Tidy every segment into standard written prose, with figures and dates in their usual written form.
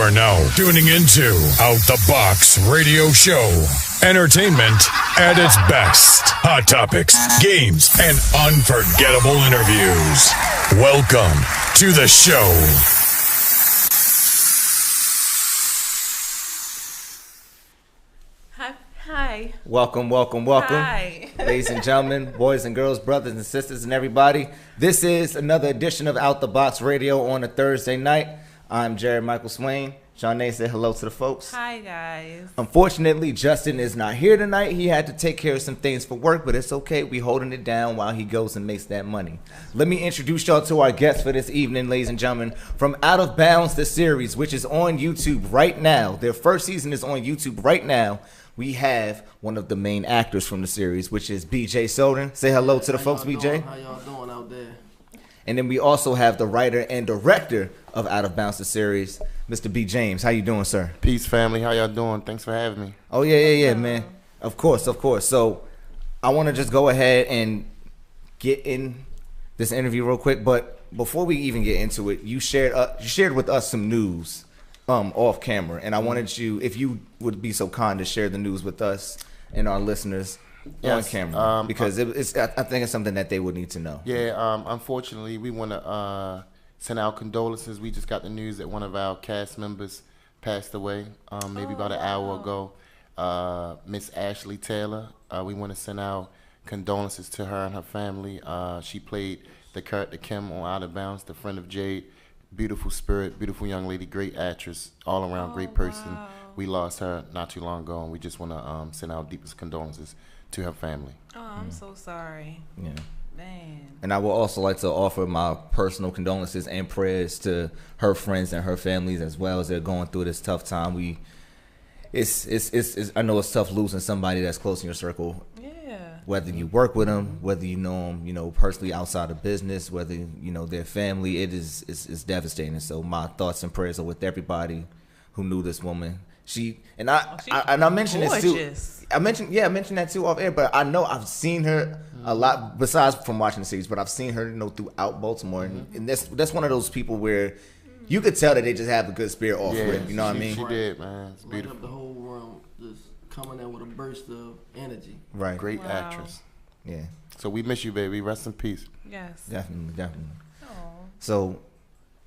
are now tuning into Out the Box Radio Show. Entertainment at its best. Hot topics, games, and unforgettable interviews. Welcome to the show. Hi. Welcome. Hi. Ladies and gentlemen, boys and girls, brothers and sisters, and everybody. This is another edition of Out the Box Radio on a Thursday night. I'm Jared Michael Swain. Shawnee, say hello to the folks. Hi, guys. Unfortunately, Justin is not here tonight. He had to take care of some things for work, but it's okay. We holding it down while he goes and makes that money. Let me introduce y'all to our guests for this evening, ladies and gentlemen. From Out of Bounds, the series, which is on YouTube right now. Their first season is on YouTube right now. We have one of the main actors from the series, which is BJ Soden. Say hello to the folks, BJ. How y'all doing out there? And then we also have the writer and director of Out of Bounds, the series, Mr. B. James. How you doing, sir? Peace, family. How y'all doing? Thanks for having me. Oh, yeah, man. Of course. So I want to just go ahead and get in this interview real quick. But before we even get into it, you shared with us some news off camera. And I wanted you, if you would be so kind to share the news with us and our listeners on camera. Because I think it's something that they would need to know. Yeah, unfortunately, we want to send out condolences. We just got the news that one of our cast members passed away maybe about an hour ago. Miss Ashley Taylor. We want to send out condolences to her and her family. She played the character Kim on Out of Bounds, the friend of Jade. Beautiful spirit, beautiful young lady, great actress, all around great person. Wow. We lost her not too long ago, and we just want to send our deepest condolences to her family. Oh, I'm so sorry. Yeah. Man. And I would also like to offer my personal condolences and prayers to her friends and her families as well as they're going through this tough time. I know it's tough losing somebody that's close in your circle. Yeah. Whether you work with them, whether you know them, personally outside of business, whether their family, it's devastating. So my thoughts and prayers are with everybody who knew this woman. I mentioned this too. I mentioned that too off air. But I know I've seen her a lot besides from watching the series. But I've seen her, throughout Baltimore, and that's one of those people where you could tell that they just have a good spirit off rip. You know what I mean? She did, man. It's beautiful. Up the whole room, just coming in with a burst of energy. Right. Great actress. Yeah. So we miss you, baby. Rest in peace. Yes. Definitely. Aww. So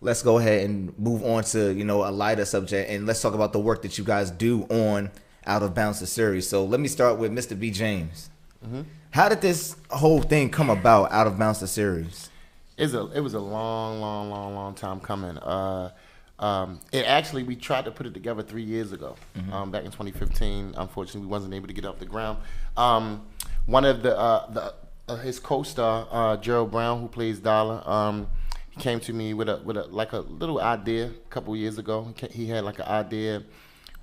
let's go ahead and move on to, a lighter subject, and let's talk about the work that you guys do on Out of Bounds, the series. So let me start with Mr. B. James. Mm-hmm. How did this whole thing come about, Out of Bounds, the series? It was a long time coming. We tried to put it together 3 years ago, back in 2015. Unfortunately, we wasn't able to get off the ground. One of his co-star, Gerald Brown, who plays Dollar, he came to me with a little idea a couple years ago. He had like an idea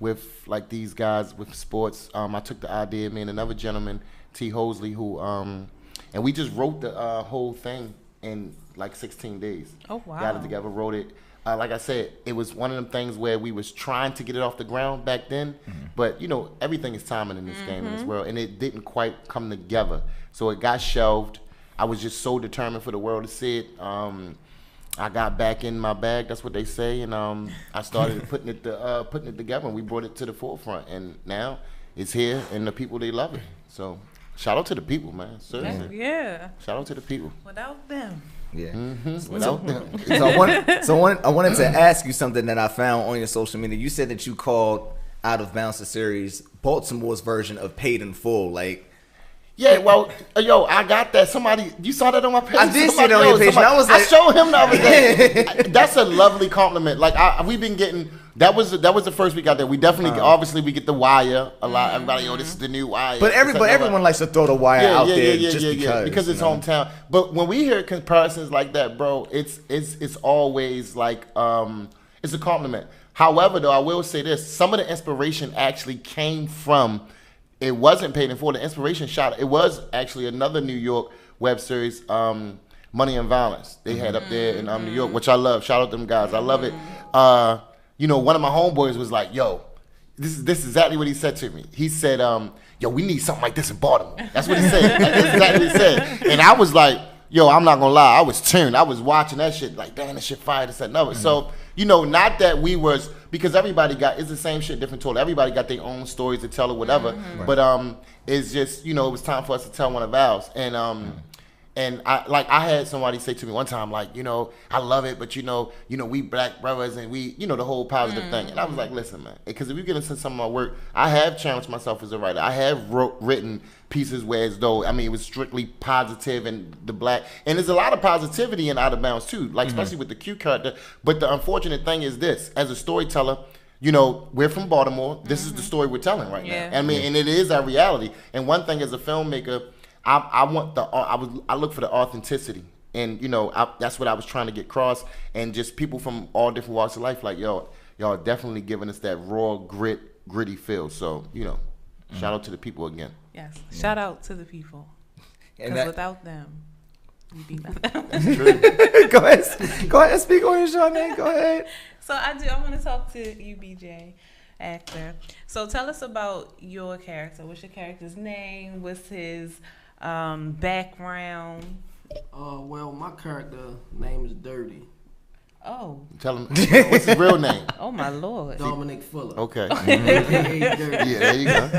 with like these guys with sports. I took the idea, me and another gentleman, T. Hosley, who and we just wrote the whole thing in like 16 days. Oh, wow. Got it together, wrote it. Like I said, it was one of them things where we was trying to get it off the ground back then, but everything is timing in this game, in this world, and it didn't quite come together. So it got shelved. I was just so determined for the world to see it. I got back in my bag, that's what they say, and I started putting it together, and we brought it to the forefront, and now it's here, and the people, they love it. So shout out to the people, man. Seriously. Yeah. Shout out to the people. Without them. Yeah. Without them. I wanted to ask you something that I found on your social media. You said that you called Out of Bounds, the series, Baltimore's version of Paid in Full. Like, yeah, well, I got that. Somebody, you saw that on my page? I did see it on your page. I showed him the other day. That's a lovely compliment. Like, we've been getting, that was the first we got there. We definitely, obviously, we get the Wire a lot. Everybody, this is the new Wire. But everyone likes to throw the Wire out there because it's hometown. But when we hear comparisons like that, bro, it's always like, it's a compliment. However, though, I will say this. Some of the inspiration actually came from, it wasn't Paid in Full. The inspiration shot, it was actually another New York web series, Money and Violence. They had up there in New York, which I love. Shout out to them guys. I love it. One of my homeboys was like, yo, this is exactly what he said to me. He said, yo, we need something like this in Baltimore. That's what he said. That's exactly what he said. And I was like, yo, I'm not gonna lie, I was tuned. I was watching that shit like, damn, that shit fire. This and another. So not that we was, because everybody it's the same shit, different toilet. Everybody got their own stories to tell or whatever. But it's just it was time for us to tell one of ours. And I had somebody say to me one time, like, I love it, but we black brothers and we, the whole positive thing. And I was like, listen, man, because if you get into some of my work, I have challenged myself as a writer. I have written pieces where as though, it was strictly positive and the black, and there's a lot of positivity in Out of Bounds too, like especially with the Q character. But the unfortunate thing is this, as a storyteller, we're from Baltimore. This is the story we're telling right now. And it is our reality. And one thing as a filmmaker, I look for the authenticity, and that's what I was trying to get across, and just people from all different walks of life, like y'all definitely giving us that raw gritty feel. So shout out to the people again. Yes, shout out to the people, because without them, we'd be nothing. That's true. Go ahead, speak on your show, man. Go ahead. So I want to talk to you, BJ. Actor. So tell us about your character. What's your character's name? What's his background? Well, my character name is Dirty. Oh. Tell him what's his real name. Oh my Lord. Dominic Fuller. Okay. AKA Dirty. Yeah, there you go.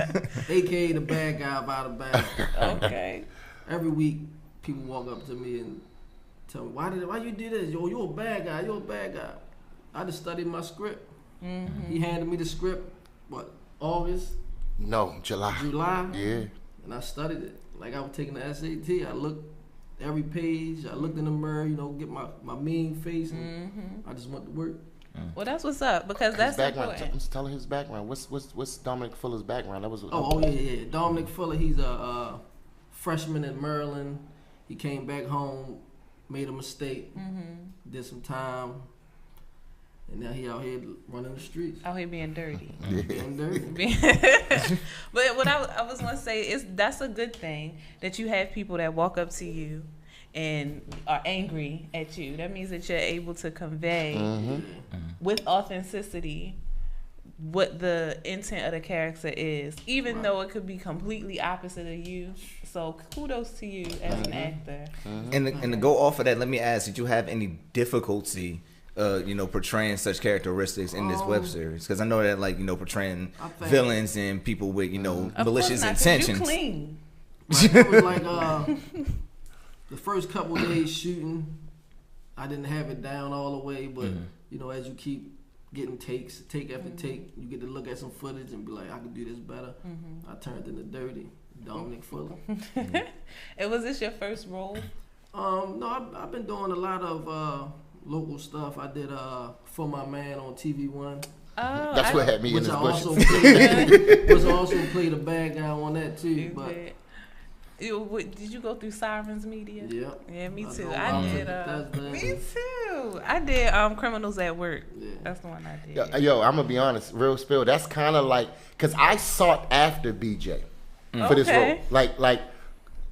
AKA the bad guy about a bad guy. Okay. Every week, people walk up to me and tell me, why you do this? Yo, you're a bad guy. You're a bad guy. I just studied my script. He handed me the script, August? No, July. Yeah. And I studied it. Like I was taking the SAT. I looked every page. I looked in the mirror, get my mean face. And I just went to work. Well, that's what's up, because that's important. Just tell his background. What's Dominic Fuller's background? That was. Yeah. Dominic Fuller. He's a freshman in Maryland. He came back home, made a mistake, did some time. And now he out here running the streets. Out here being dirty. Being dirty. But what I was going to say is that's a good thing, that you have people that walk up to you and are angry at you. That means that you're able to convey with authenticity what the intent of the character is, even though it could be completely opposite of you. So kudos to you as an actor. And to go off of that, let me ask, did you have any difficulty portraying such characteristics in this web series? Because I know that, portraying villains and people with, malicious intentions. You clean. It was like the first couple days shooting, I didn't have it down all the way, but as you keep getting take after take, you get to look at some footage and be like, I could do this better. I turned into Dirty, Dominic Fuller. And was this your first role? No, I've been doing a lot of local stuff. I did For My Man on TV1. Oh, that's what had me in his bushes. Which I also played a bad guy on that too. Did you go through Sirens Media? Yeah. Yeah, me too. I did. Me too. I did Criminals at Work. Yeah. That's the one I did. Yo, I'm gonna be honest, real spill. That's kind of like, cause I sought after BJ for this role. Like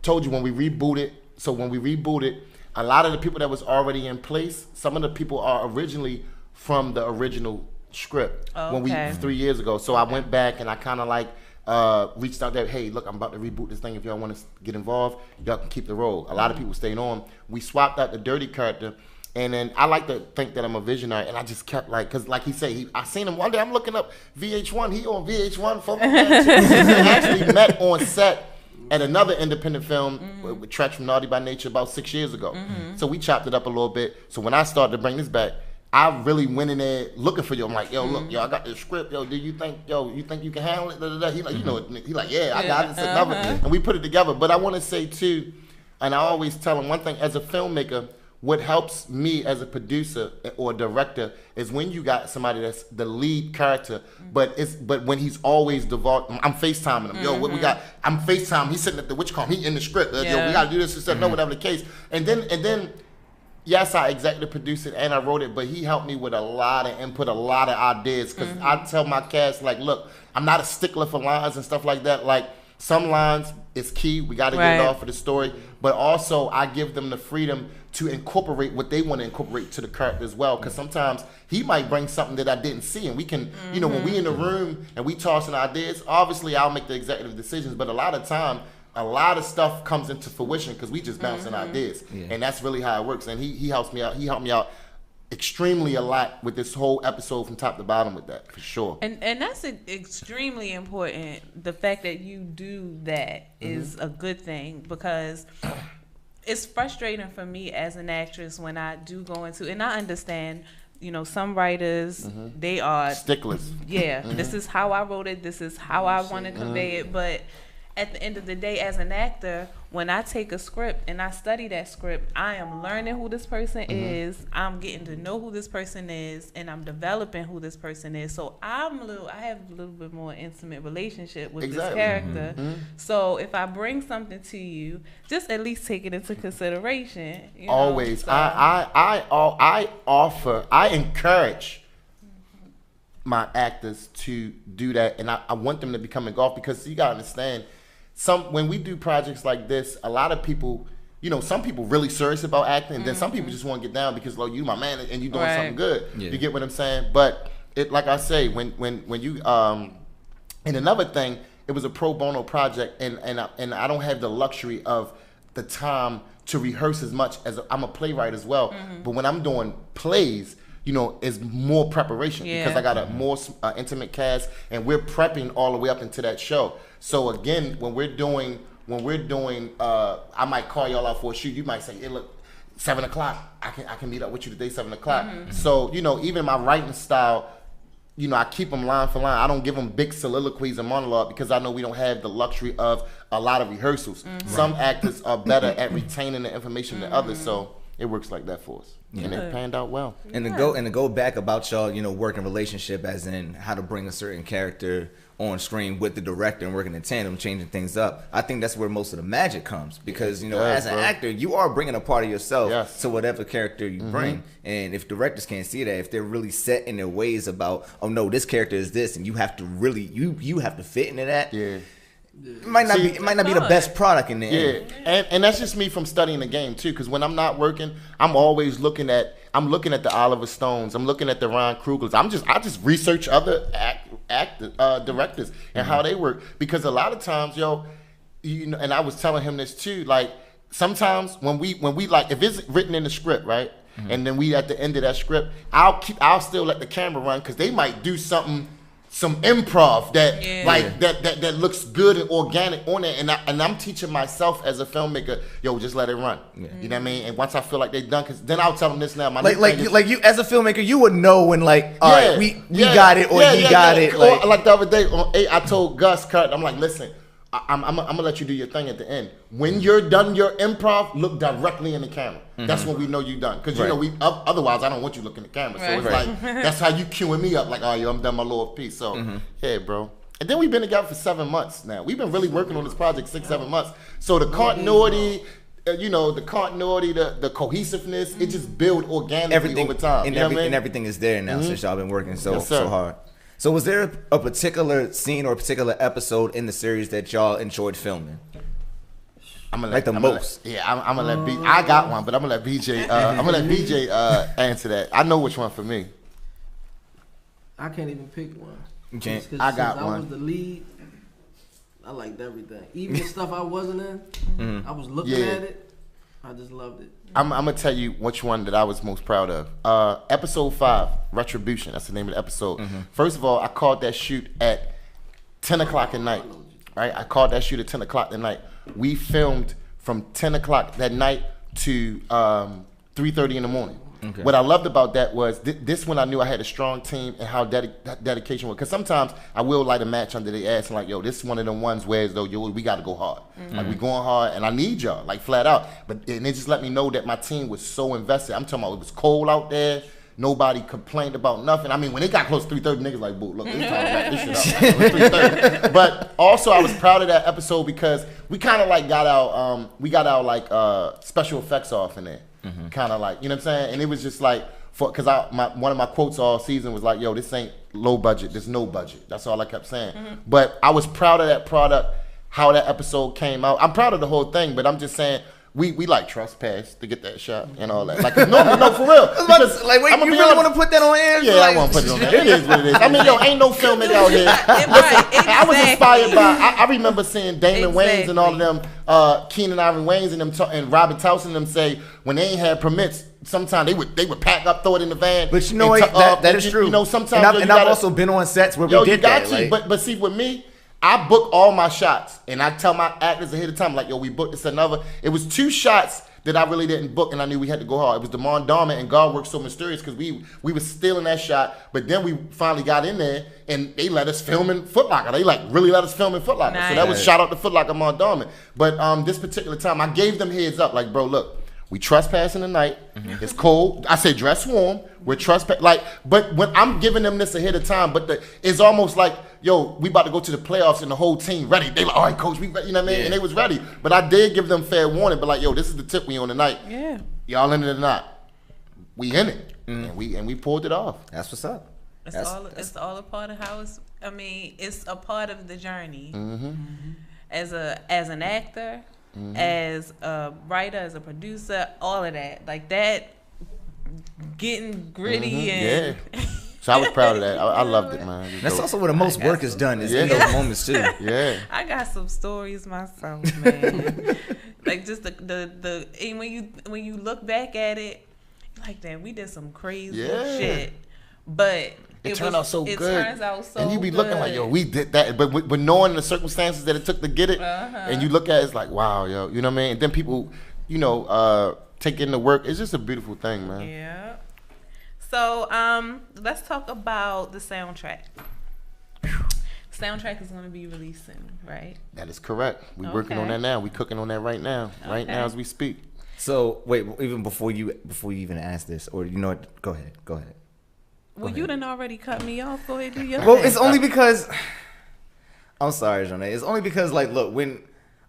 told you when we rebooted. So when we rebooted, a lot of the people that was already in place, some of the people are originally from the original script when we 3 years ago. So I went back and I kind of reached out there. Hey, look, I'm about to reboot this thing. If y'all want to get involved, y'all can keep the role. A lot of people stayed on. We swapped out the Dirty character, and then I like to think that I'm a visionary, and I just kept cause like he said, I seen him one day. I'm looking up VH1. He on VH1 for actually met on set at another independent film with Tretch from Naughty by Nature about 6 years ago. So we chopped it up a little bit. So when I started to bring this back, I really went in there looking for you. I'm like, yo, look, yo, I got this script. Yo, do you think you can handle it? Da, da, da. He like, he like, yeah, I got it. And we put it together. But I want to say too, and I always tell him one thing, as a filmmaker, what helps me as a producer or director is when you got somebody that's the lead character, but when he's always devolved. I'm FaceTiming him. Yo, what we got? I'm FaceTiming. He's sitting at the he in the script. Yo, we gotta do this instead. No, whatever the case. And then, yes, I executive produced it and I wrote it, but he helped me with a lot of input, a lot of ideas. Because I tell my cast, like, look, I'm not a stickler for lines and stuff like that. Like, some lines is key. We got to get it off for the story. But also, I give them the freedom to incorporate what they want to incorporate to the character as well. Because sometimes he might bring something that I didn't see. And we can, when we in the room and we tossing ideas, obviously I'll make the executive decisions. But a lot of time, a lot of stuff comes into fruition because we just bouncing ideas, and that's really how it works. And he helps me out. He helped me out extremely a lot with this whole episode from top to bottom with that, for sure. And that's extremely important. The fact that you do that is a good thing, because it's frustrating for me as an actress when I do go into, and I understand, you know, some writers, they are sticklers. Yeah, this is how I wrote it. This is how I want to convey it. But at the end of the day, as an actor, when I take a script and I study that script, I am learning who this person is. I'm getting to know who this person is, and I'm developing who this person is. So I have a little bit more intimate relationship with this character. So if I bring something to you, just at least take it into consideration. You know? Always, so. I encourage my actors to do that, and I want them to become involved, because you gotta understand, when we do projects like this, a lot of people, you know, some people really serious about acting, and then some people just want to get down because, like, you my man and you doing something good. Yeah. You get what I'm saying? But it, like I say, when you and another thing, it was a pro bono project, and I don't have the luxury of the time to rehearse as much as I'm a playwright as well. But when I'm doing plays, you know, it's more preparation because I got a more intimate cast, and we're prepping all the way up into that show. So again, when we're doing, I might call y'all out for a shoot. You might say, "Hey, look, 7 o'clock. I can meet up with you today, 7 o'clock." So, you know, even my writing style, you know, I keep them line for line. I don't give them big soliloquies and monologue because I know we don't have the luxury of a lot of rehearsals. Some actors are better at retaining the information than others, so it works like that for us. And it panned out well. And to go back about y'all, you know, working relationship, as in how to bring a certain character on screen with the director and working in tandem, changing things up. I think that's where most of the magic comes, because, you know, as an actor, you are bringing a part of yourself to whatever character you bring. And if directors can't see that, if they're really set in their ways about, oh no, this character is this, and you have to really you have to fit into that. Yeah. It might not be the best product in the end. And that's just me from studying the game too, because when I'm not working, I'm always looking at the Oliver Stones, I'm looking at the Ryan Coogler's. I just research other directors and how they work, because a lot of times, you know, and I was telling him this too, like sometimes when we like, if it's written in the script, right, and then we at the end of that script, I'll still let the camera run, because they might do some improv that looks good and organic on it, and I'm teaching myself as a filmmaker, just let it run. You know what I mean? And once I feel like they're done, because then I'll tell them this now. Like you as a filmmaker, you would know when, like, all right, we got it, or he got it. Like the other day on 8, I told Gus, Kurt, I'm like, listen, I'm gonna let you do your thing at the end. When you're done your improv, look directly in the camera. That's when we know you're done. Because you know, otherwise I don't want you looking in the camera. So it's like, that's how you queuing me up. Like, oh, I'm done my little piece. So yeah, bro. And then we've been together for 7 months now. We've been really working on this project 6-7 months. So the continuity, the cohesiveness, it just built organically over time. And everything is there now since y'all been working so hard. So was there a particular scene or a particular episode in the series that y'all enjoyed filming? I'm gonna let BJ. I got one, but I'm gonna let BJ. Answer that. I know which one for me. I can't even pick one. I got one. I was the lead. I liked everything, even the stuff I wasn't in. I was looking at it. I just loved it. I'm gonna tell you which one that I was most proud of. Episode 5, Retribution. That's the name of the episode. First of all, I called that shoot at 10 o'clock at night. Right? I called that shoot at 10 o'clock at night. We filmed from 10 o'clock that night to 3:30 in the morning. Okay. What I loved about that was this one I knew I had a strong team and how dedication was. Because sometimes I will light a match under the ass and like, this is one of them ones where we got to go hard. Like, we going hard and I need y'all, like, flat out. And it just let me know that my team was so invested. I'm talking about, it was cold out there. Nobody complained about nothing. I mean, when it got close to 3:30, niggas like, boo, look, we talking about this shit out. 3:30. But also, I was proud of that episode because we kind of like got our special effects off in there. Kind of like, you know what I'm saying? And it was just like, because one of my quotes all season was like, this ain't low budget, there's no budget. That's all I kept saying. But I was proud of that product, how that episode came out. I'm proud of the whole thing, but I'm just saying, we like trespass to get that shot and all that. Like no, for real. Because, like, wait, you really want to put that on air? Yeah, like, I want to put it on there. It is what it is. I mean, yo, ain't no filming out here. Exactly. I was inspired by. I remember seeing Damon Wayans and all of them, Keenan Ivan Wayans and them, and Robert Towson and them say when they ain't had permits. Sometimes they would pack up, throw it in the van. But you know what? That is true. You know, sometimes and I've also been on sets where we did that. Like, but see, with me, I book all my shots, and I tell my actors ahead of time, like, yo, we booked this another. It was 2 shots that I really didn't book, and I knew we had to go hard. It was Demond Darman and God Works So Mysterious, because we were still in that shot, but then we finally got in there, and they let us film in Foot Locker. They like really let us film in Foot Locker. Nice. So that was shout out to Foot Locker, Demond Darman. But this particular time, I gave them heads up, like, bro, look. We trespassing tonight. It's cold. I say dress warm. We're trespass. But when I'm giving them this ahead of time, it's almost like, yo, we about to go to the playoffs and the whole team ready. They like, all right, coach, we ready. You know what I mean? Yeah. And they was ready. But I did give them fair warning. But like, yo, this is the tip we on tonight. Yeah. Y'all in it or not? We in it, and we pulled it off. That's what's up. It's all a part of how it's. I mean, it's a part of the journey. As an actor. As a writer, as a producer, all of that, like that, getting gritty and. Yeah. So I was proud of that. I loved it, man. That's also where the most work is done. Is in those moments too. Yeah. I got some stories myself, man. Like just the and when you look back at it, you're like, damn, we did some crazy shit, but. It turned out so good. It turns out so good. And you be looking like, yo, we did that. But knowing the circumstances that it took to get it, and you look at it, it's like, wow, yo. You know what I mean? And then people, take in the work. It's just a beautiful thing, man. Yeah. So let's talk about the soundtrack. Soundtrack is going to be releasing, right? That is correct. We're working on that now. We're cooking on that right now. Right now as we speak. So, wait, even before you even ask this, or you know what? Go ahead. Well, you done already cut me off. Go ahead, do your Well, thing. it's only because I'm sorry, Jonah. It's only because like, look, when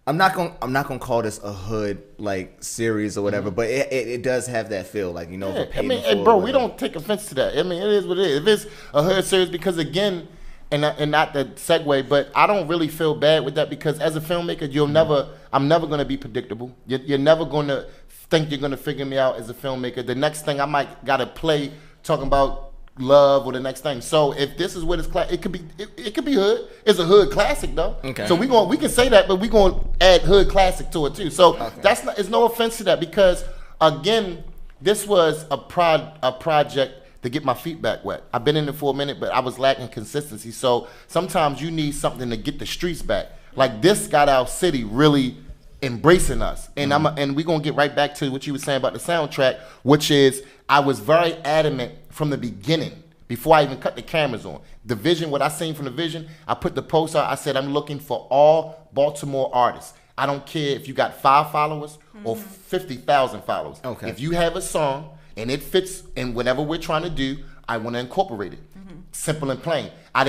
I'm not gonna call this a hood like series or whatever, but it does have that feel, like I mean, bro, we don't take offense to that. I mean, it is what it is. If it's a hood series, because again, and not the segue, but I don't really feel bad with that because as a filmmaker, I'm never gonna be predictable. You're never gonna think you're gonna figure me out as a filmmaker. The next thing I might gotta play talking about love or the next thing. So if this is what it's it could be hood. It's a hood classic though. Okay. So we can say that, but we gonna add hood classic to it too. So it's no offense to that because again, this was a project to get my feet back wet. I've been in it for a minute, but I was lacking consistency. So sometimes you need something to get the streets back. Like this got our city really embracing us. And and we're gonna get right back to what you were saying about the soundtrack, which is I was very adamant from the beginning, before I even cut the cameras on. The vision, what I seen from the vision, I put the post out, I said I'm looking for all Baltimore artists. I don't care if you got 5 followers or 50,000 followers. Okay. If you have a song and it fits in whatever we're trying to do, I want to incorporate it. Simple and plain. I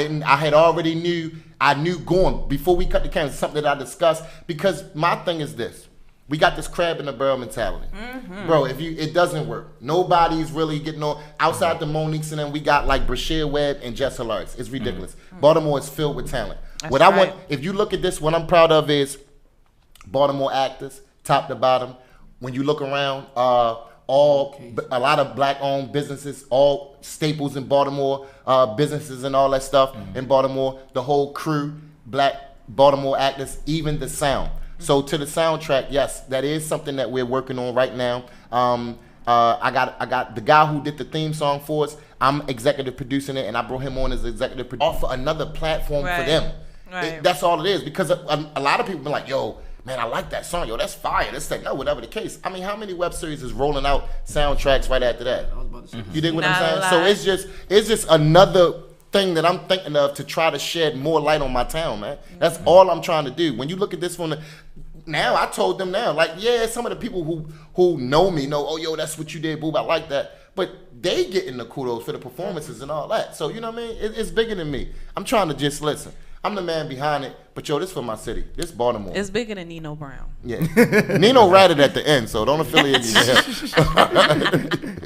knew going before we cut the cameras, something that I discussed, because my thing is this. We got this crab in the barrel mentality. Bro, it doesn't work. Nobody's really getting on outside the Moniques, and then we got like Brashear Webb and Jess Hilarious. It's ridiculous. Baltimore is filled with talent. That's I want, if you look at this, what I'm proud of is Baltimore actors, top to bottom. When you look around, a lot of black-owned businesses, all staples in Baltimore, businesses and all that stuff in Baltimore. The whole crew, black Baltimore actors, even the sound. So to the soundtrack, yes, that is something that we're working on right now. I got the guy who did the theme song for us. I'm executive producing it, and I brought him on as executive producer. Offer another platform for them. Right. That's all it is, because a lot of people been like, yo, man, I like that song. Yo, that's fire. That's like, no, whatever the case. I mean, how many web series is rolling out soundtracks right after that? I was about to say you dig what I'm saying? So it's just another thing that I'm thinking of to try to shed more light on my town, man. That's all I'm trying to do. When you look at this from now, I told them now, like, yeah, some of the people who know me know, oh, yo, that's what you did, boob, I like that. But they getting the kudos for the performances and all that. So, you know what I mean? It's bigger than me. I'm trying to just listen. I'm the man behind it, but yo, this for my city. This Baltimore. It's bigger than Nino Brown. Yeah. Nino ratted at the end, so don't affiliate me with him.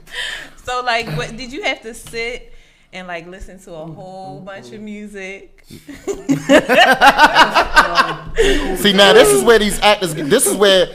So, like, what did you have to sit and like listen to a whole bunch of music? See, now this is where these actors. This is where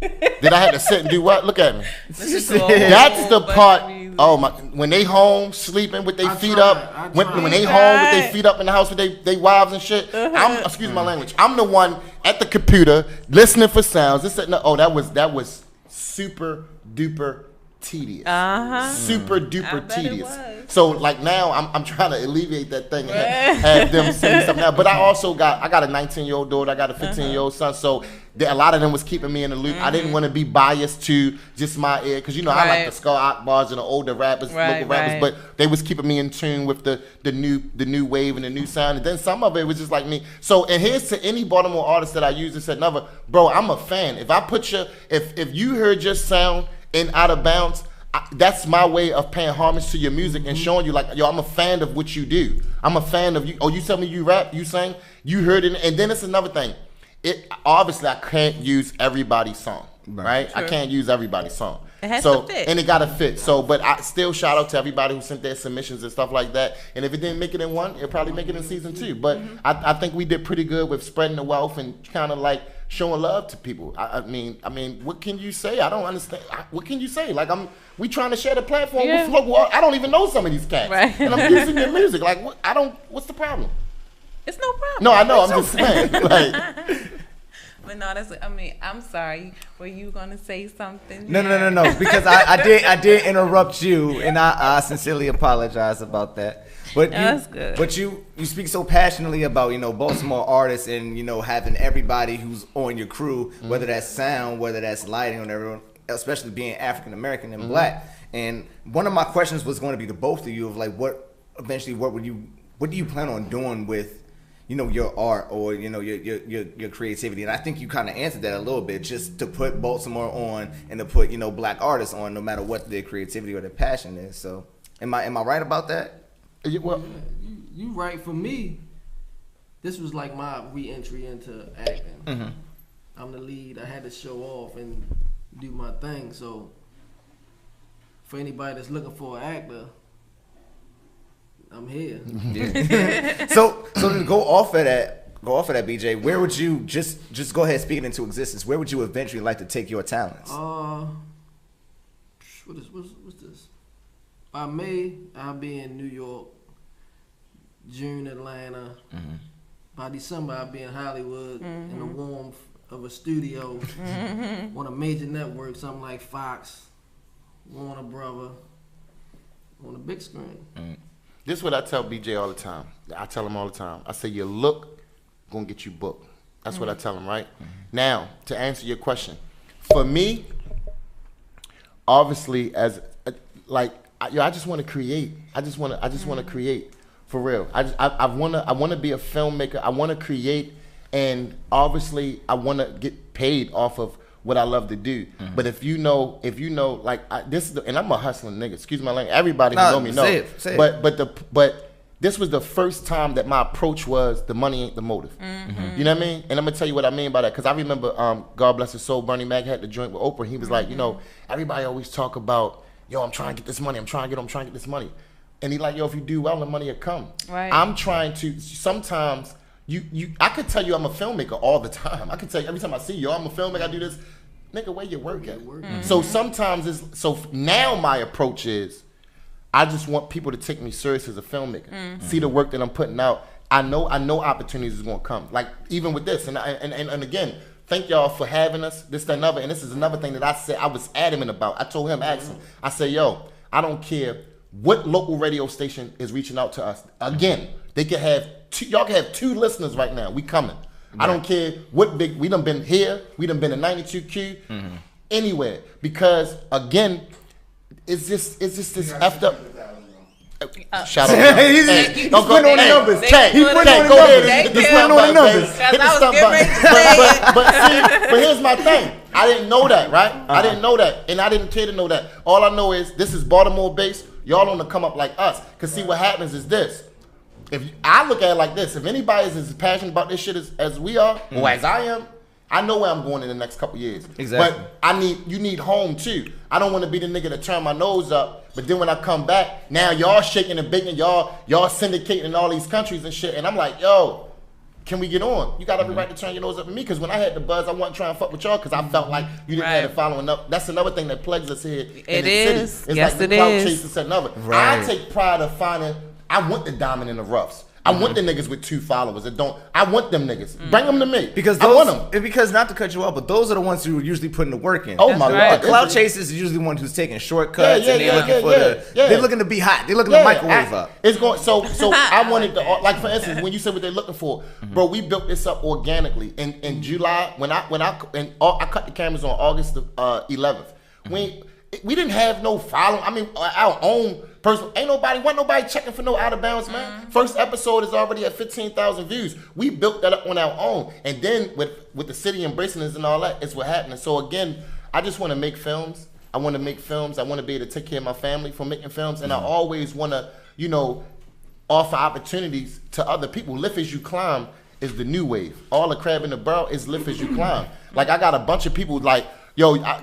Did I have to sit and do what? Look at me. That's the part. Oh my! When they home sleeping with their feet up, when they home with their feet up in the house with they wives and shit. Excuse my language. I'm the one at the computer listening for sounds. That was super duper tedious. Super duper tedious. So like now I'm trying to alleviate that thing and have them sing something now. But I also got a 19-year-old daughter, I got a 15-year-old son, so a lot of them was keeping me in the loop. I didn't want to be biased to just my ear, because I like the Skull Akbars and the older rappers, local rappers, but they was keeping me in tune with the new wave and the new sound. And then some of it was just like me. So, and here's to any Baltimore artist that I used and said, never, bro, I'm a fan. If I put if you heard your sound in Out of Bounds, that's my way of paying homage to your music and showing you like, yo, I'm a fan of what you do. I'm a fan of you. Oh, you tell me you rap, you sing, you heard it. And then it's another thing. Obviously I can't use everybody's song, right? I can't use everybody's song. It has to fit. And it gotta fit. So, but I still shout out to everybody who sent their submissions and stuff like that. And if it didn't make it in one, it'll probably make it in season 2. But I think we did pretty good with spreading the wealth and kind of like showing love to people. I mean, what can you say? I don't understand. What can you say? Like we trying to share the platform with local. I don't even know some of these cats, and I'm using their music. Like, what's the problem? It's no problem. No, I know. I'm just saying. Like, but no, I'm sorry. Were you gonna say something? No. Because I did interrupt you, and I sincerely apologize about that. But that's good. But you speak so passionately about Baltimore artists and having everybody who's on your crew, whether that's sound, whether that's lighting, or everyone, especially being African American and black. And one of my questions was going to be to both of you of like, what do you plan on doing with your art or your creativity? And I think you kind of answered that a little bit, just to put Baltimore on and to put black artists on, no matter what their creativity or their passion is. So am I right about that? Well, you right. For me, this was like my re-entry into acting. I'm the lead. I had to show off and do my thing. So for anybody that's looking for an actor, I'm here. Yeah. So to go off of that, BJ, where would you just go ahead, speak it into existence? Where would you eventually like to take your talents? What's this? By May, I'll be in New York. June, Atlanta. By December, I'll be in Hollywood in the warmth of a studio on a major network, something like Fox, Warner Brother, on the big screen. This is what I tell BJ all the time. I tell him all the time. I say, your look gonna get you booked. That's what I tell him, right? Now, to answer your question, for me, obviously, I just want to create. I just want to create, for real. I want to be a filmmaker. I want to create, and obviously, I want to get paid off of what I love to do. But if you know, like and I'm a hustling nigga. Excuse my language. Everybody who know me know. Say it. But this was the first time that my approach was the money ain't the motive. You know what I mean? And I'm gonna tell you what I mean by that, because I remember, God bless his soul, Bernie Mac had the joint with Oprah. He was like, everybody always talk about, yo, I'm trying to get this money. I'm trying to get this money. And he like, yo, if you do well, the money will come. Right. I'm trying to, sometimes, I could tell you I'm a filmmaker all the time. I could tell you every time I see you, I'm a filmmaker, I do this. Nigga, where your work at? So sometimes so now my approach is, I just want people to take me serious as a filmmaker. See the work that I'm putting out. I know opportunities is gonna come. Like even with this, and again, thank y'all for having us. This, that, another, and this is another thing that I said I was adamant about. I told him, ask him. I said, yo, I don't care what local radio station is reaching out to us. Again, they could have y'all can have 2 listeners right now. We coming. Right. I don't care what big. We done been here. We done been in 92Q, anywhere. Because again, it's just this effed up. Shout out. He's putting on the numbers. He putting on the numbers. But here's my thing. I didn't know that, right? I didn't know that, and I didn't care to know that. All I know is this is Baltimore based. Y'all on the come up like us. Cause see what happens is this. If I look at it like this, if anybody is as passionate about this shit as we are, or as I am, I know where I'm going in the next couple years. Exactly. But you need home too. I don't want to be the nigga that turn my nose up, but then when I come back, now y'all shaking and baking, y'all syndicating in all these countries and shit, and I'm like, yo, can we get on? You got every right to turn your nose up at me, because when I had the buzz, I wasn't trying to fuck with y'all because I felt like you didn't have the following up. That's another thing that plagues us here in the city. It's yes, like the it clout is. chase and another. Right. I take pride of finding, I want the diamond in the roughs. I want the niggas with 2 followers that don't. I want them niggas. Bring them to me. Because I want them. Because not to cut you off, but those are the ones who are usually putting the work in. Oh my God. The clout chasers is usually the one who's taking shortcuts and they're looking for they're looking to be hot. They're looking to microwave up. It's going so I wanted to, like, for instance, when you said what they're looking for, bro, we built this up organically. In July, when I cut the cameras on August 11th. We didn't have no following. I mean, our own personal. Wasn't nobody checking for no out of bounds, man. First episode is already at 15,000 views. We built that up on our own, and then with the city embracing us and all that, it's what happened. So again, I just want to make films. I want to make films. I want to be able to take care of my family from making films, and I always want to, offer opportunities to other people. Lift as you climb is the new wave. All the crab in the barrel is lift as you climb. Like, I got a bunch of people like.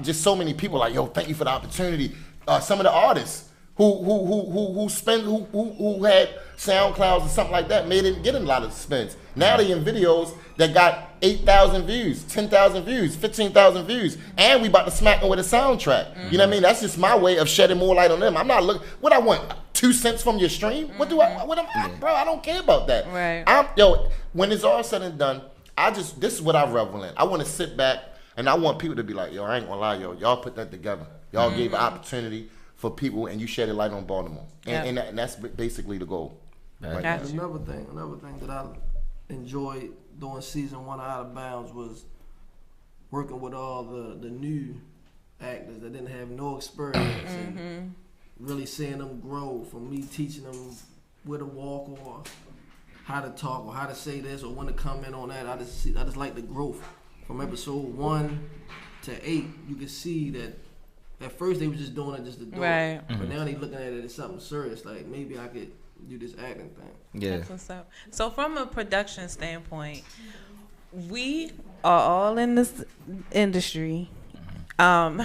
Just so many people like, thank you for the opportunity. Some of the artists who had SoundClouds or something like that didn't get a lot of spins. Now they in videos that got 8,000 views, 10,000 views, 15,000 views, and we about to smack them with a soundtrack. You know what I mean? That's just my way of shedding more light on them. I'm not looking. What I want, 2 cents from your stream? What do I? Bro, I don't care about that. Right. When it's all said and done, this is what I revel in. I want to sit back. And I want people to be like, I ain't gonna lie, y'all put that together. Y'all gave an opportunity for people, and you shed a light on Baltimore. And that's basically the goal. Right. Another thing that I enjoyed during season 1 of Out of Bounds was working with all the new actors that didn't have no experience and really seeing them grow from me teaching them where to walk or how to talk or how to say this or when to comment on that. I just like the growth. From episode 1 to 8, you can see that at first they were just doing it just to do it. But now they looking at it as something serious. Like, maybe I could do this acting thing. Yeah. That's what's up. So from a production standpoint, we are all in this industry. What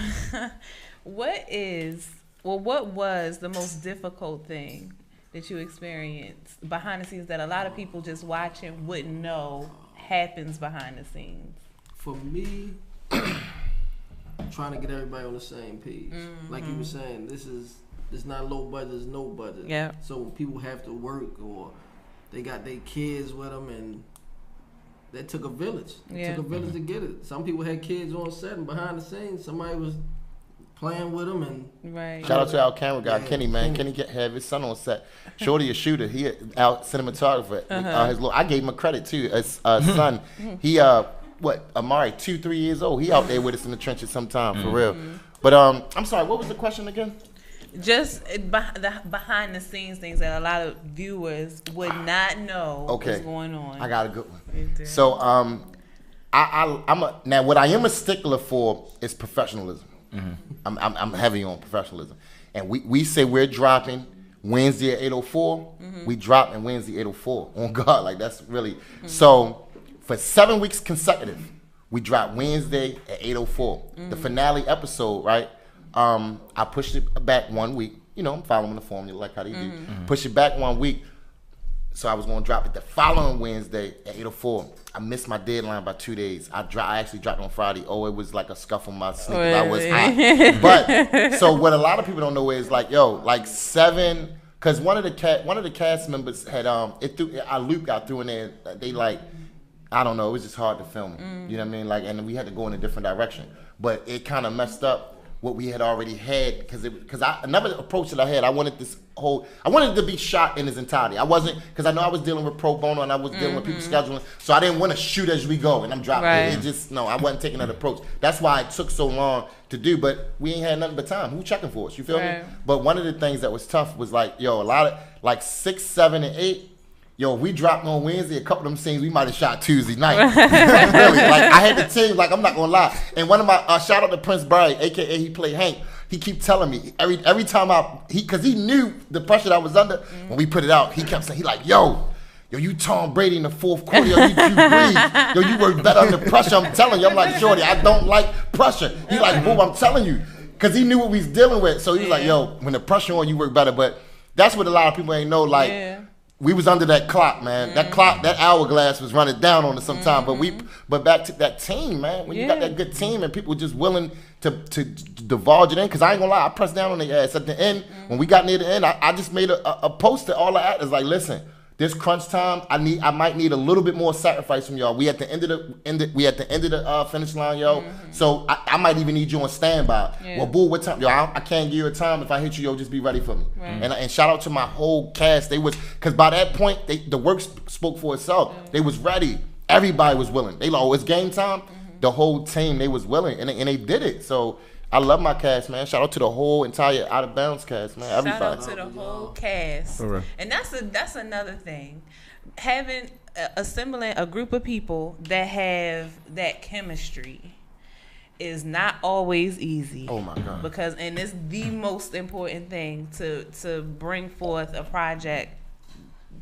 was the most difficult thing that you experienced behind the scenes that a lot of people just watching wouldn't know happens behind the scenes? For me, trying to get everybody on the same page. Like you were saying, it's not low budget, it's no budget. Yeah. So when people have to work or they got their kids with them, and that took a village. It took a village to get it. Some people had kids on set, and behind the scenes, somebody was playing with them. And shout out to our camera guy, Kenny, man. Kenny have his son on set. Shorty a shooter. He our cinematographer. I gave him a credit too. His son. He Amari, 2-3 years old. He out there with us in the trenches sometime, for real. But I'm sorry, what was the question again? Just the behind the scenes things that a lot of viewers would not know what's going on. I got a good one. So now what I am a stickler for is professionalism. I'm heavy on professionalism, and we say we're dropping Wednesday at 8:04. We dropping Wednesday 8:04 on God. Like, that's really so. For 7 weeks consecutive, we dropped Wednesday at 8:04. The finale episode, right? I pushed it back 1 week. I'm following the formula like how they do. Push it back 1 week. So I was going to drop it the following Wednesday at 8:04. I missed my deadline by 2 days. I actually dropped on Friday. Oh, it was like a scuff on my sneakers. I was hot. But so what a lot of people don't know is like 7. Because one of the cast members had I loop got through in there. They like. I don't know. It was just hard to film. You know what I mean? Like, and we had to go in a different direction. But it kind of messed up what we had already had because another approach that I had. I wanted it to be shot in its entirety. I wasn't, because I know I was dealing with pro bono and I was dealing with people scheduling. So I didn't want to shoot as we go and I'm dropping. I wasn't taking that approach. That's why it took so long to do. But we ain't had nothing but time. Who checking for us? You feel me? But one of the things that was tough was like, a lot of like 6, 7, and 8. We dropped on Wednesday. A couple of them scenes we might have shot Tuesday night. Really, like I had the team. Like, I'm not gonna lie. And one of my shout out to Prince Barry, aka he played Hank. He keep telling me every time because he knew the pressure that I was under when we put it out. He kept saying, he like, yo, you Tom Brady in the fourth quarter. Yo, you Drew Brees. Yo, you work better under pressure. I'm telling you. I'm like, shorty, I don't like pressure. He like, boo, I'm telling you, because he knew what we was dealing with. So he was like, yo, when the pressure on, you work better. But that's what a lot of people ain't know. Like. we was under that clock, man. That clock, that hourglass was running down on us sometime. But back to that team, man. When you got that good team and people just willing to divulge it in, because I ain't gonna lie, I pressed down on their ass at the end. When we got near the end, I just made a post to all the actors like, listen, this crunch time, I might need a little bit more sacrifice from y'all. We at the end of the finish line, yo. So I might even need you on standby. Yeah. Well, boo, what time? Yo, I can't give you a time. If I hit you, yo, just be ready for me. Right. And shout out to my whole cast. They was, because by that point, the work spoke for itself. Yeah. They was ready. Everybody was willing. They like, oh, it's game time. The whole team, they was willing, and they did it. So I love my cast, man. Shout out to the whole entire Out of Bounds cast, man. Everybody. Shout out to the whole cast. Right. And that's another thing. Assembling a group of people that have that chemistry is not always easy. Oh my God. Because it's the most important thing to bring forth a project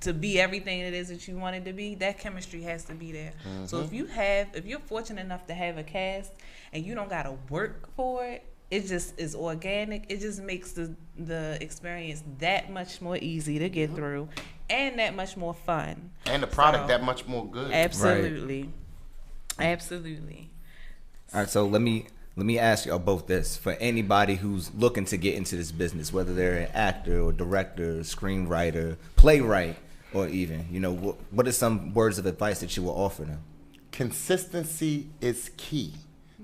to be everything it is that you want it to be. That chemistry has to be there. So if you're fortunate enough to have a cast and you don't gotta work for it, it just is organic. It just makes the experience that much more easy to get through and that much more fun. And the product that much more good. Absolutely. Right. Absolutely. All right, so let me ask you both this. For anybody who's looking to get into this business, whether they're an actor or director, screenwriter, playwright, or even, what are some words of advice that you will offer them? Consistency is key.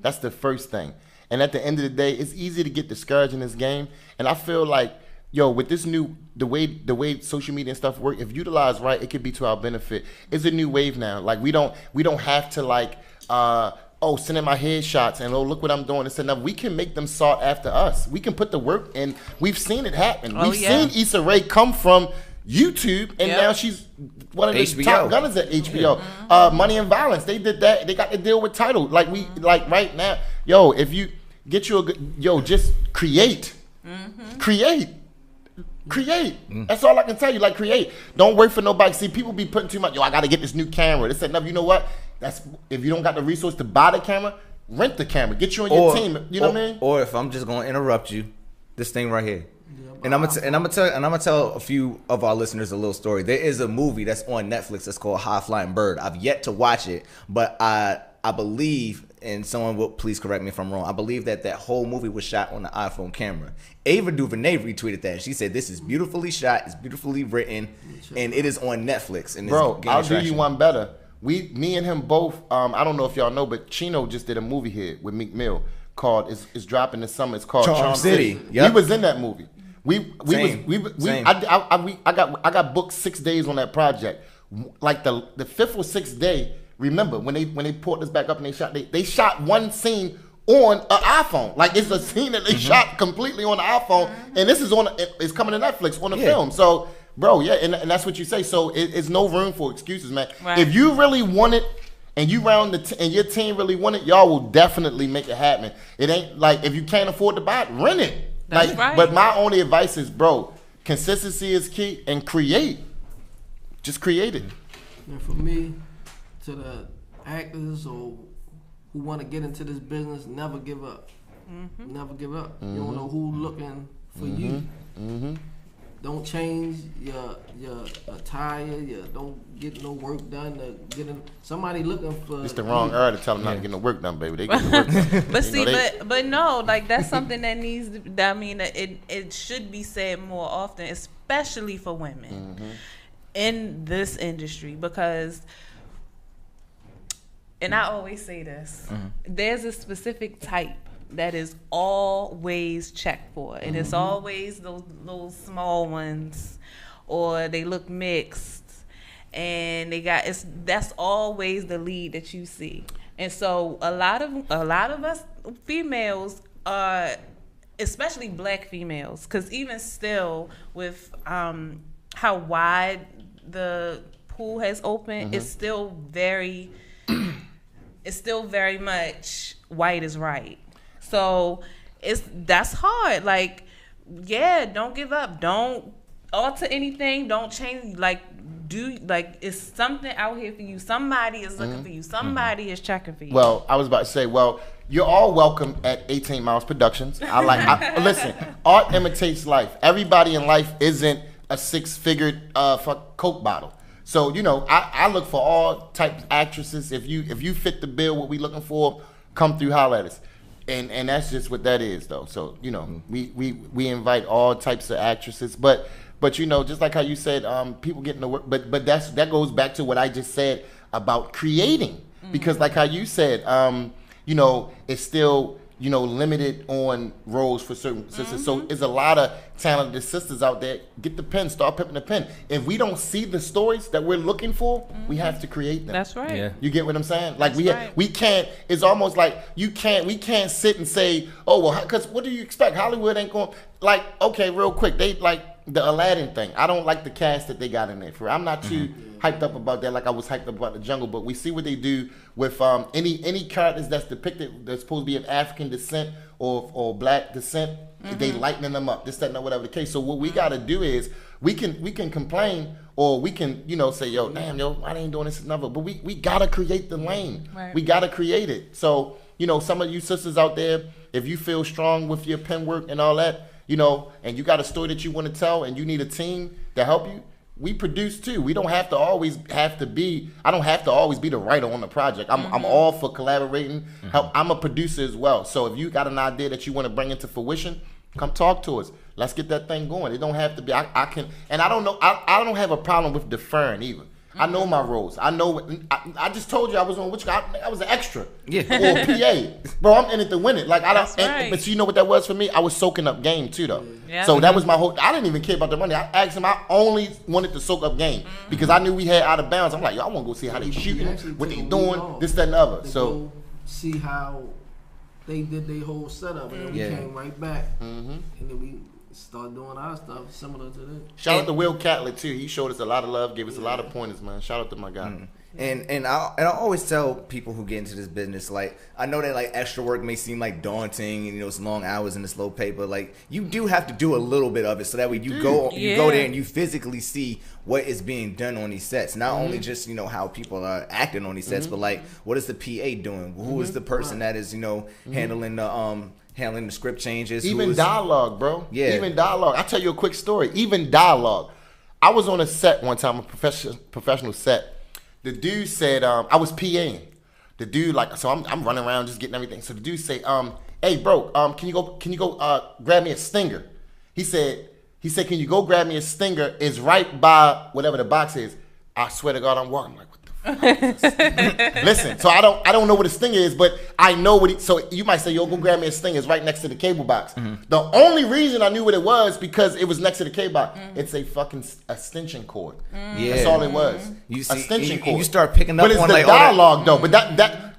That's the first thing. And at the end of the day, it's easy to get discouraged in this game. And I feel like, with this the way social media and stuff work, if utilized right, it could be to our benefit. It's a new wave now. Like we don't have to send in my headshots and look what I'm doing. It's enough. We can make them sought after us. We can put the work in. We've seen it happen. We've seen Issa Rae come from YouTube, and now she's one of the top gunners at HBO. Money and Violence, they did that. They got to deal with Tidal. Like right now, if you get you a good, just create, create. That's all I can tell you. Like, create. Don't wait for nobody. See, people be putting too much. I got to get this new camera. This enough. You know what? That's if you don't got the resource to buy the camera, rent the camera. Get you and your team. You know what I mean? Or if I'm just gonna interrupt you, this thing right here. And I'm gonna tell a few of our listeners a little story. There is a movie that's on Netflix that's called High Flying Bird. I've yet to watch it, but I believe, and someone will please correct me if I'm wrong, I believe that whole movie was shot on the iPhone camera. Ava DuVernay retweeted that. She said, "This is beautifully shot, it's beautifully written, and it is on Netflix." And bro, I'll do you one better. Me and him both. I don't know if y'all know, but Chino just did a movie here with Meek Mill called "It's dropping this summer." It's called Charm City. Yep. He was in that movie. I got booked 6 days on that project. Like the 5th or 6th day, remember when they pulled us back up and they shot one scene on an iPhone. Like, it's a scene that they shot completely on the iPhone, and this is it's coming to Netflix on the film. So, bro, and that's what you say. So it's no room for excuses, man. Right. If you really want it, and you and your team really want it, y'all will definitely make it happen. It ain't like if you can't afford to buy it, rent it. That's right. But my only advice is, bro, consistency is key, and create. Just create it. And for me, to the actors or who want to get into this business, never give up. Never give up. You don't know who's looking for you. Don't change your attire. Don't get no work done. Somebody looking for. It's the wrong era to tell them not to get no work done, baby. They get the work done. But see, but no, like that's something that needs. I mean, it should be said more often, especially for women in this industry, because. And I always say this: there's a specific type that is always checked for, and it's always those little small ones, or they look mixed, and that's always the lead that you see. And so a lot of us females are, especially black females, because even still with how wide the pool has opened, it's still very much white is right. So that's hard. Like, don't give up. Don't alter anything. Don't change. It's something out here for you. Somebody is looking for you. Somebody is checking for you. Well, I was about to say, you're all welcome at 18 Miles Productions. Listen, art imitates life. Everybody in life isn't a 6-figure Coke bottle. So I look for all types of actresses. If you fit the bill, what we looking for, come through, holler at us. And that's just what that is, though. So we invite all types of actresses, but just like how you said, people getting to work, but that goes back to what I just said about creating, because like how you said, it's still limited on roles for certain sisters. So there's a lot of talented sisters out there. Get the pen, start pimping the pen. If we don't see the stories that we're looking for, we have to create them. That's right. Yeah. You get what I'm saying? Like That's we can't. It's almost like we can't sit and say, oh well, because what do you expect? Hollywood ain't going. Like, okay, real quick, they like the Aladdin thing. I don't like the cast that they got in there. I'm not too hyped up about that like I was hyped up about the Jungle Book. We see what they do with any characters that's depicted that's supposed to be of African descent or black descent. They lightening them up, this, that, and whatever the case. So what we got to do is we can complain, or we can say, yo, damn, why they ain't doing this another? But we gotta create the lane. Right. We gotta create it. So some of you sisters out there, if you feel strong with your pen work and all that, and you got a story that you want to tell, and you need a team to help you, we produce too. We don't have to always be. I don't have to always be the writer on the project. I'm all for collaborating. Help. I'm a producer as well. So if you got an idea that you want to bring into fruition, come talk to us. Let's get that thing going. It don't have to be. I can, and I don't know. I don't have a problem with deferring either. I know my roles. I know. I just told you I was on which I was an extra. Yeah. Or PA. Bro, I'm in it to win it. Like I don't. Right. But you know what that was for me? I was soaking up game too, though. Yeah. So that was my whole. I didn't even care about the money. I asked him. I only wanted to soak up game because I knew we had out of bounds. I'm like, yo, I want to go see how they shooting, what they doing, this, that, and the other. So see how they did their whole setup, and then we came right back, and then we start doing our stuff similar to this. Shout out to Will Catlett too. He showed us a lot of love, gave us a lot of pointers, man. Shout out to my guy. And I always tell people who get into this business, like, I know that like extra work may seem like daunting, and it's long hours and it's low pay, but like you do have to do a little bit of it so that way you go there and you physically see what is being done on these sets. Not only just how people are acting on these sets, but like what is the PA doing? Who is the person that is handling the script changes? Even dialogue, bro. Yeah. Even dialogue. I'll tell you a quick story. Even dialogue. I was on a set one time, a professional set. The dude said, I was PAing. The dude, so I'm running around just getting everything. So the dude say, hey bro, can you go grab me a stinger? He said, can you go grab me a stinger? It's right by whatever the box is. I swear to God, I'm walking. I'm like, what the fuck? Listen, so I don't know what a stinger is, but I know what so you might say, yo, go grab me a stinger. It's right next to the cable box. The only reason I knew what it was because it was next to the cable box. It's a fucking extension cord. Yeah. That's all it was. You see, extension cord. You start picking up but it's on the like dialogue though.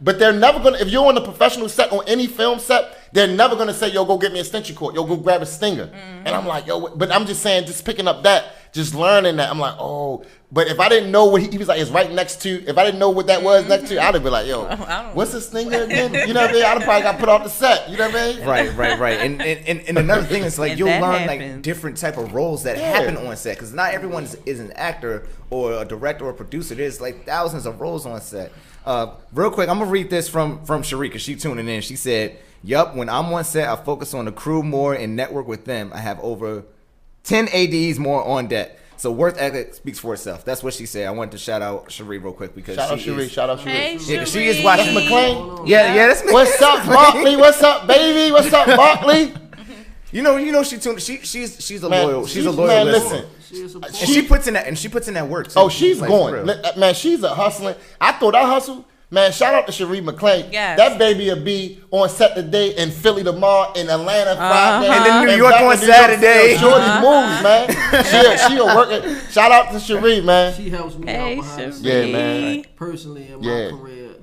But they're never gonna. If you're on a professional set on any film set, they're never gonna say, yo, go get me a extension cord. Yo, go grab a stinger. And I'm like, yo, but I'm just saying, just picking up that, just learning that. I'm like, oh. But if I didn't know what he was like, it's right next to. If I didn't know what that was next to, I'd have been like, yo, what's this stinger again? You know what I mean? I'd have probably got put off the set. You know what I mean? Right. And another thing is like you'll learn like different type of roles that happen on set because not everyone is an actor or a director or a producer. There's like thousands of roles on set. Real quick, I'm gonna read this from Sharika. She tuning in. She said, "Yup, when I'm on set, I focus on the crew more and network with them. I have over 10 ADs more on deck. So work ethic speaks for itself." That's what she said. I wanted to shout out Cherie real quick because shout out Cherie. Hey, yeah, she is watching McLean. Yeah, that's What's up, Barkley? What's up, baby? What's up, Barkley? You know she tuned. She's a loyal. She's a loyal man, listener. listen. And she puts in that work too. Oh, she's like, going. Man, she's a hustling. I thought I hustle. Man, shout out to Cherie McLean. Yes. That baby will be on set today in Philly tomorrow, in Atlanta Friday, and then New York back on to New York. Saturday. Shorty moves, man. She'll work it. Shout out to Cherie, man. She helps me out behind the scenes. Yeah, man. Personally in my career.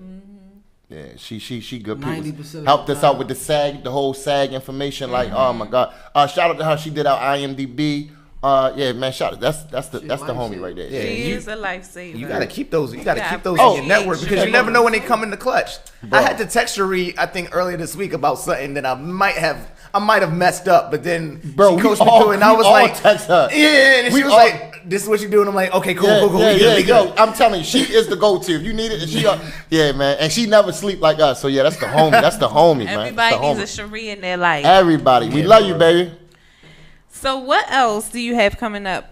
Yeah, she good people. 90% Helped us out with the whole SAG information. Like, oh my God. Shout out to her. She did our IMDb. Yeah, man, shout out. That's the homie right there. Yeah, She is a lifesaver. You gotta keep those. You gotta keep those Oh, in your network because you never know when they come in the clutch. Bro. I had to text Cherie, I think earlier this week about something that I might have messed up, but then she coached me through it, and I was like, text her. yeah, and she was like, "This is what you do," and I'm like, "Okay, cool, cool. We good." I'm telling you, she is the go-to. If you need it, yeah, man, and she never sleep like us. So yeah, that's the homie. That's the homie, man. Everybody needs a Cherie in their life. Everybody, we love you, baby. So what else do you have coming up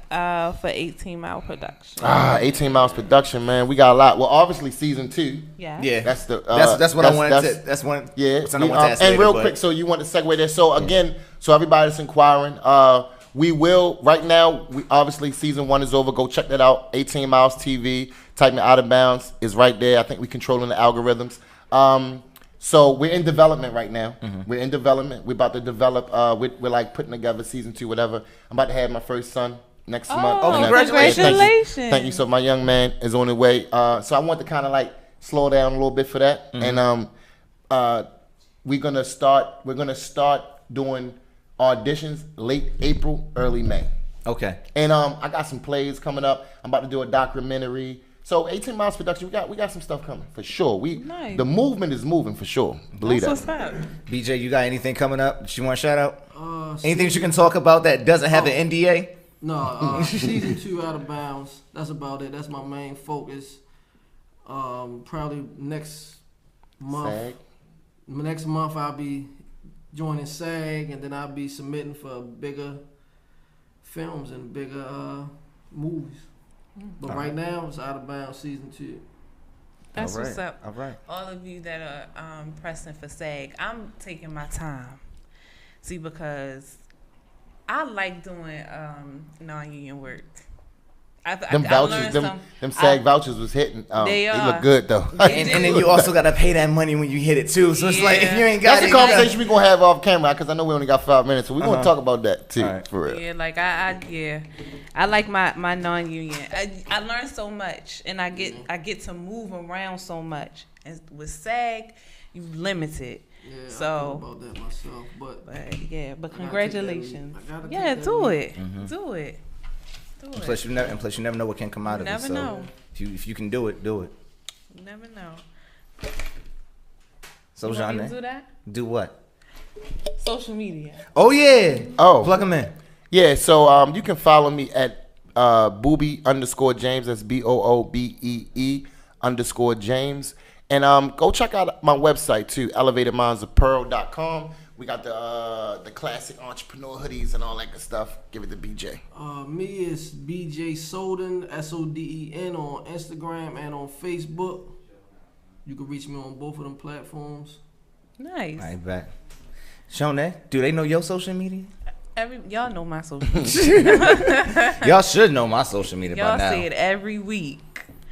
for 18 Mile Production? 18 Miles Production, man. We got a lot. Well, obviously season 2. Yeah. That's the that's what I wanted to. That's one. Yeah. I wanted to ask and later, real but- quick, so you want to segue there. So again, so everybody that's inquiring, we will right now. We obviously season 1 is over. Go check that out. 18 Miles TV. Type in Out of Bounds is right there. I think we're controlling the algorithms. So we're in development right now. We're in development. We're about to develop. We're like putting together season 2, whatever. I'm about to have my first son next month. Oh, And congratulations. Thank you. So my young man is on the way. So I want to kind of like slow down a little bit for that. And we're gonna start doing auditions late April, early May. Okay. And I got some plays coming up. I'm about to do a documentary. So 18 Miles Production, we got some stuff coming for sure. Nice. The movement is moving for sure. Believe That's that. what's up. BJ, you got anything coming up that you want to shout out? Anything that you can talk about that doesn't have an NDA? No, season 2 Out of Bounds. That's about it. That's my main focus. Probably next month. SAG. Next month I'll be joining SAG, and then I'll be submitting for bigger films and bigger movies. But right now it's Out of Bounds season 2. That's All right. what's up. All right. All of you that are pressing for SAG, I'm taking my time. See, because I like doing non-union work. Them vouchers, them SAG vouchers was hitting. They look good though. And then you also gotta pay that money when you hit it too. So it's like if you ain't got That's it, a conversation we gonna have off camera because I know we only got 5 minutes, so we gonna talk about that too. All right. For real. Yeah, like I like my non-union. I learn so much, and I get to move around so much. And with SAG, you limited. Yeah, I So- thought about that myself, but But congratulations. I gotta take Yeah, that do leap. it. Do it. Do And it. plus, you never know what can come out of it. Never So know. if you can do it, do it. You never know. So You want me to Jeanne, do that? do what? Social media. Oh yeah. Oh. Plug them in. Yeah, so you can follow me at Boobie_James. That's BOOBEE_James. And go check out my website too, elevatedmindsofpearl.com. We got the classic entrepreneur hoodies and all that good stuff. Give it to BJ. Me is BJ Soden, SODEN on Instagram and on Facebook. You can reach me on both of them platforms. Nice. I bet. Shone, do they know your social media? Y'all know my social media. Y'all should know my social media Y'all by now. see it every week.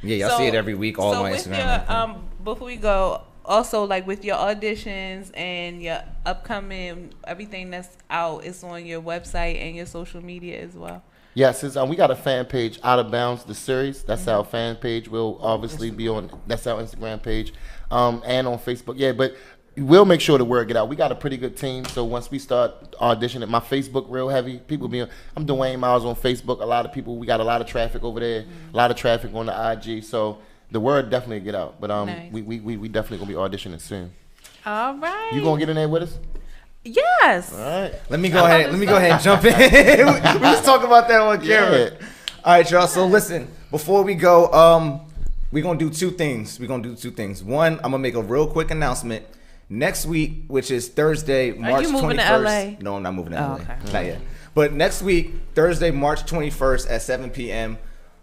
Yeah, y'all see it every week all on with Instagram. Your, before we go, also like with your auditions and your upcoming everything that's out, it's on your website and your social media as well. Yes, we got a fan page, Out of Bounds, the series. That's our fan page. We'll obviously be on, that's our Instagram page, and on Facebook. Yeah, but we'll make sure the word get out. We got a pretty good team, so once we start auditioning, my Facebook real heavy. People I'm Dwayne Miles on Facebook. A lot of people, we got a lot of traffic over there, a lot of traffic on the IG, so the word definitely get out. But Nice. we definitely gonna be auditioning soon. All right. You gonna get in there with us? Yes. All right. Let me go ahead and jump in. we just talk about that on camera. Yeah. All right, y'all. So listen, before we go, we're gonna do two things. One, I'm gonna make a real quick announcement. Next week, which is Thursday, March 21st. you moving to LA? No, I'm not moving to Oh, LA. okay. Not yet. But next week, Thursday, March 21st at 7 p.m.,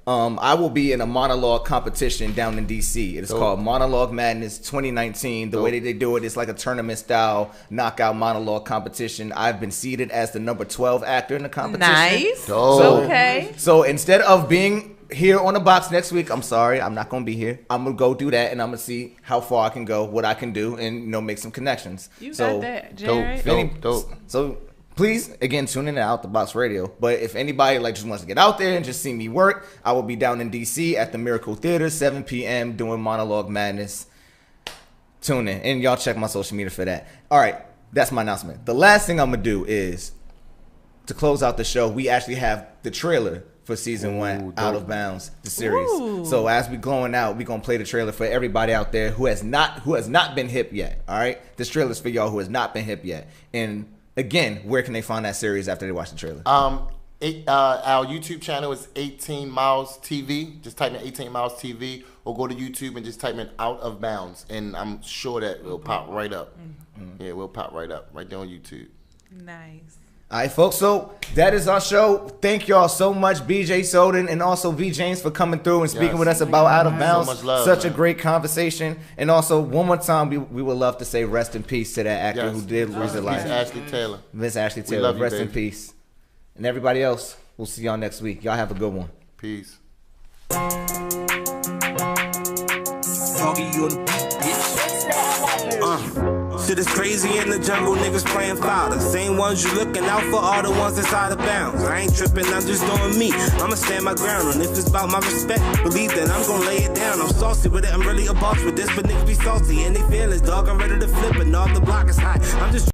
I will be in a monologue competition down in DC. It is called Monologue Madness 2019. The way that they do it is like a tournament style knockout monologue competition. I've been seated as the number 12 actor in the competition. Nice. Dope. Okay. So instead of being here on the box next week, I'm sorry, I'm not gonna be here. I'm gonna go do that, and I'm gonna see how far I can go, what I can do, and make some connections. You so, got that, Jared. Dope. So please, again, tune in to Out the Box Radio. But if anybody just wants to get out there and just see me work, I will be down in DC at the Miracle Theater, 7 p.m. doing Monologue Madness. Tune in, and y'all check my social media for that. All right, that's my announcement. The last thing I'm gonna do is to close out the show. We actually have the trailer for season 1, Out of Bounds, the series. Ooh. So as we going out, we gonna play the trailer for everybody out there who has not been hip yet. All right, this trailer is for y'all who has not been hip yet. And again, where can they find that series after they watch the trailer? Our YouTube channel is 18 Miles TV. Just type in 18 Miles TV, or go to YouTube and just type in Out of Bounds, and I'm sure that will pop right up. Yeah, we'll pop right up right there on YouTube. Nice. All right, folks. So that is our show. Thank y'all so much, BJ Soden and also V James, for coming through and speaking with us about Out of Bounds. So much love, Such man. a great conversation. And also, one more time, we would love to say rest in peace to that actor who did lose his life. Miss Ashley Taylor. Miss Ashley We Taylor. love you, Rest in baby. peace. And everybody else, we'll see y'all next week. Y'all have a good one. Peace. Shit is crazy in the jungle, niggas playing fodder. Same ones you looking out for, all the ones that's out of bounds. I ain't tripping, I'm just doing me. I'ma stand my ground, and if it's about my respect, believe that I'm gonna lay it down. I'm saucy with it, I'm really a boss with this, but niggas be salty. And they feelings, dog, I'm ready to flip it, and all the block is hot. I'm just